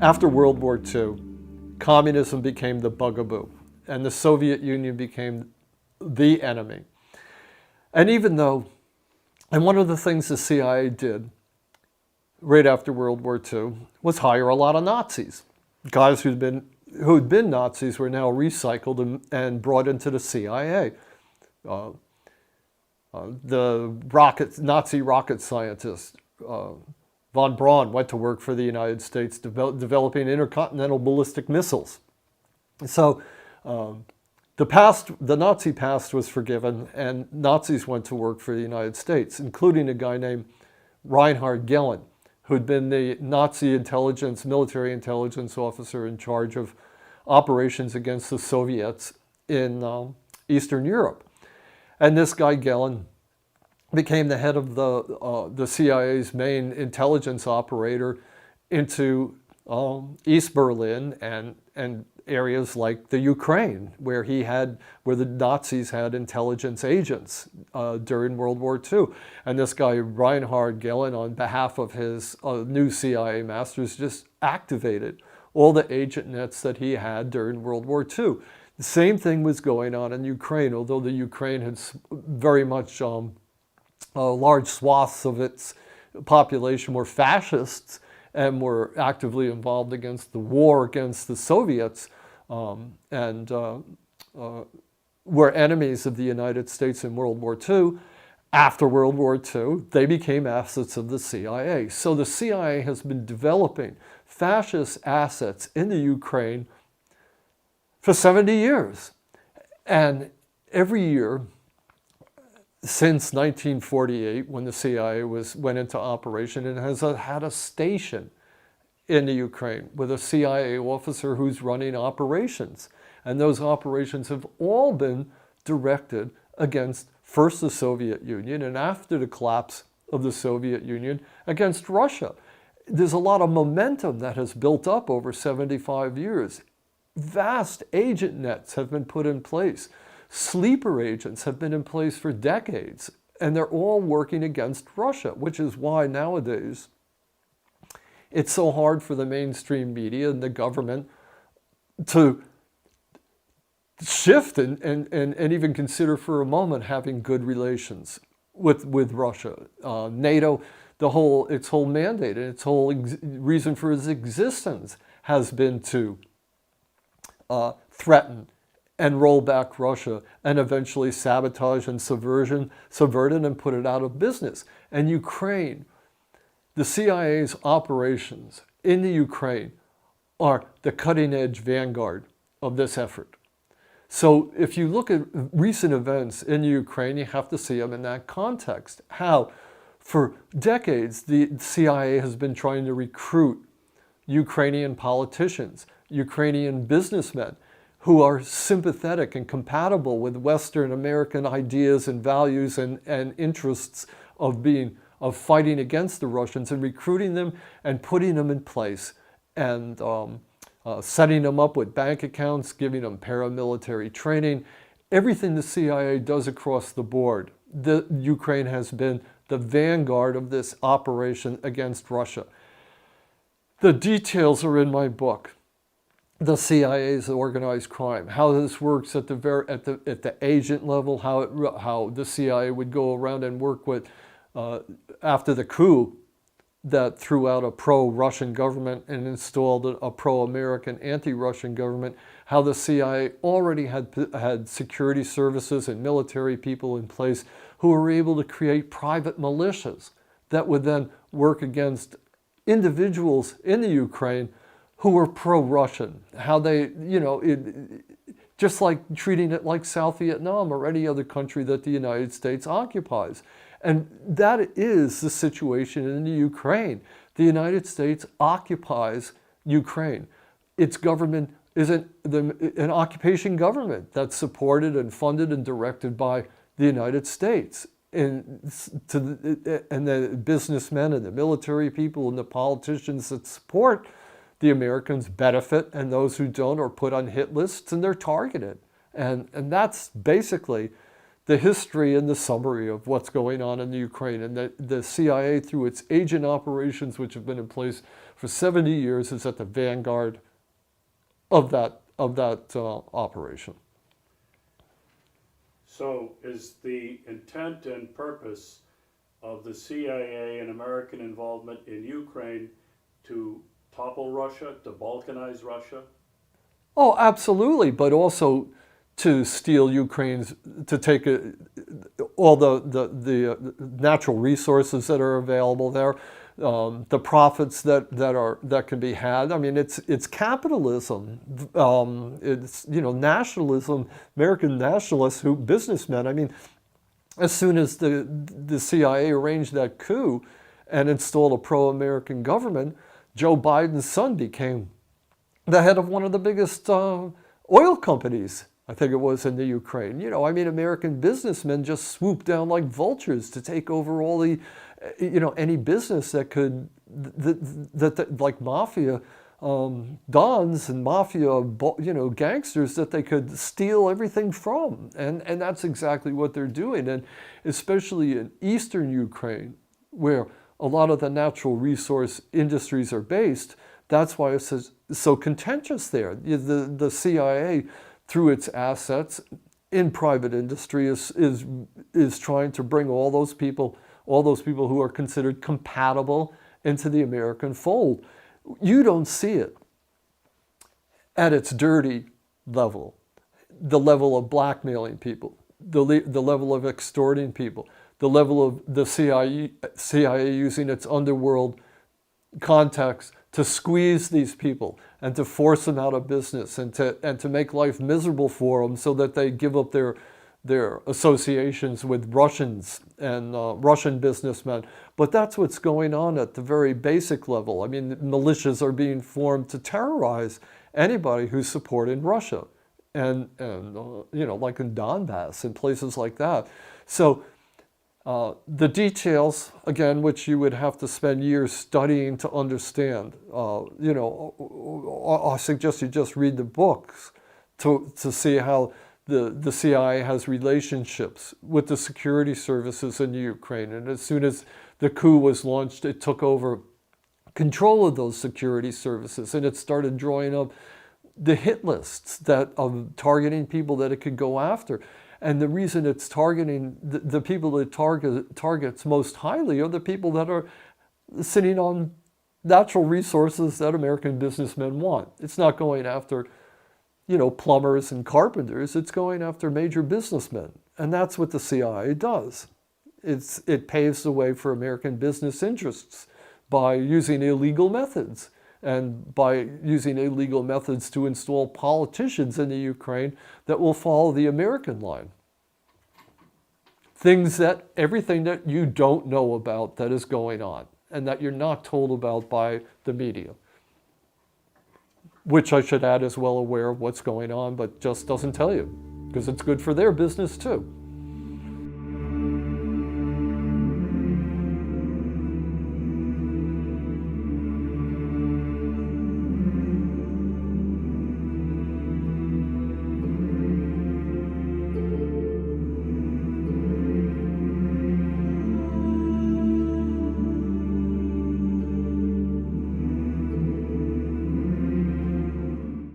After World War II, communism became the bugaboo, and the Soviet Union became the enemy. And even though, and one of the things the CIA did right after World War II was hire a lot of Nazis. Guys who'd been Nazis were now recycled and brought into the CIA. Uh, the Nazi rocket scientist von Braun went to work for the United States developing intercontinental ballistic missiles. So the Nazi past was forgiven, and Nazis went to work for the United States, including a guy named Reinhard Gehlen, who'd been the Nazi military intelligence officer in charge of operations against the Soviets in Eastern Europe. And this guy Gehlen became the head of the CIA's main intelligence operator into East Berlin and areas like the Ukraine, where the Nazis had intelligence agents during World War II. And this guy Reinhard Gehlen, on behalf of his new CIA masters, just activated all the agent nets that he had during World War II. The same thing was going on in Ukraine, although the Ukraine had very much large swaths of its population were fascists and were actively involved against the war against the Soviets and were enemies of the United States in World War II. After World War II, they became assets of the CIA. So the CIA has been developing fascist assets in the Ukraine for 70 years. And every year, since 1948, when the CIA went into operation, it has had a station in the Ukraine with a CIA officer who's running operations. And those operations have all been directed against first the Soviet Union, and after the collapse of the Soviet Union, against Russia. There's a lot of momentum that has built up over 75 years. Vast agent nets have been put in place. Sleeper agents have been in place for decades, and they're all working against Russia, which is why nowadays it's so hard for the mainstream media and the government to shift and even consider for a moment having good relations with Russia. NATO, its whole mandate and its whole reason for its existence has been to threaten and roll back Russia and eventually sabotage and subvert it and put it out of business. And Ukraine, the CIA's operations in the Ukraine are the cutting-edge vanguard of this effort. So if you look at recent events in Ukraine, you have to see them in that context. How, for decades, the CIA has been trying to recruit Ukrainian politicians, Ukrainian businessmen, who are sympathetic and compatible with Western American ideas and values and interests of fighting against the Russians, and recruiting them and putting them in place and setting them up with bank accounts, giving them paramilitary training, everything the CIA does across the board. Ukraine has been the vanguard of this operation against Russia. The details are in my book. The CIA's organized crime, how this works at the agent level, how the CIA would go around and work with after the coup that threw out a pro-Russian government and installed a pro-American anti-Russian government, how the CIA already had security services and military people in place who were able to create private militias that would then work against individuals in the Ukraine who were pro-Russian, how they, just like treating it like South Vietnam or any other country that the United States occupies. And that is the situation in the Ukraine. The United States occupies Ukraine. Its government is an occupation government that's supported and funded and directed by the United States. And the businessmen and the military people and the politicians that support the Americans benefit, and those who don't are put on hit lists and they're targeted. And that's basically the history and the summary of what's going on in the Ukraine. And the CIA, through its agent operations, which have been in place for 70 years, is at the vanguard of that operation. So is the intent and purpose of the CIA and American involvement in Ukraine to topple Russia, to balkanize Russia? Oh, absolutely, but also to steal Ukraine's, to take all the natural resources that are available there, the profits that can be had. I mean, it's capitalism. It's, you know, nationalism, American nationalists, businessmen. I mean, as soon as the CIA arranged that coup and installed a pro-American government, Joe Biden's son became the head of one of the biggest oil companies, I think it was, in the Ukraine. You know, I mean, American businessmen just swooped down like vultures to take over all the, you know, any business that could, that like mafia dons and mafia, you know, gangsters that they could steal everything from. And that's exactly what they're doing. And especially in eastern Ukraine, where a lot of the natural resource industries are based, that's why it's so contentious there. The CIA, through its assets in private industry, is trying to bring all those people who are considered compatible into the American fold. You don't see it at its dirty level, the level of blackmailing people, the level of extorting people, the level of the CIA using its underworld contacts to squeeze these people and to force them out of business and to make life miserable for them so that they give up their associations with Russians and Russian businessmen. But that's what's going on at the very basic level. I mean, militias are being formed to terrorize anybody who's supporting Russia, and you know, like in Donbass and places like that. So the details, again, which you would have to spend years studying to understand. You know, I suggest you just read the books to see how the CIA has relationships with the security services in the Ukraine. And as soon as the coup was launched, it took over control of those security services, and it started drawing up the hit lists of targeting people that it could go after. And the reason it's targeting the people that targets most highly are the people that are sitting on natural resources that American businessmen want. It's not going after, you know, plumbers and carpenters. It's going after major businessmen. And that's what the CIA does. It paves the way for American business interests by using illegal methods, and by using illegal methods to install politicians in the Ukraine that will follow the American line. Everything that you don't know about that is going on, and that you're not told about by the media, which I should add is well aware of what's going on, but just doesn't tell you, because it's good for their business too.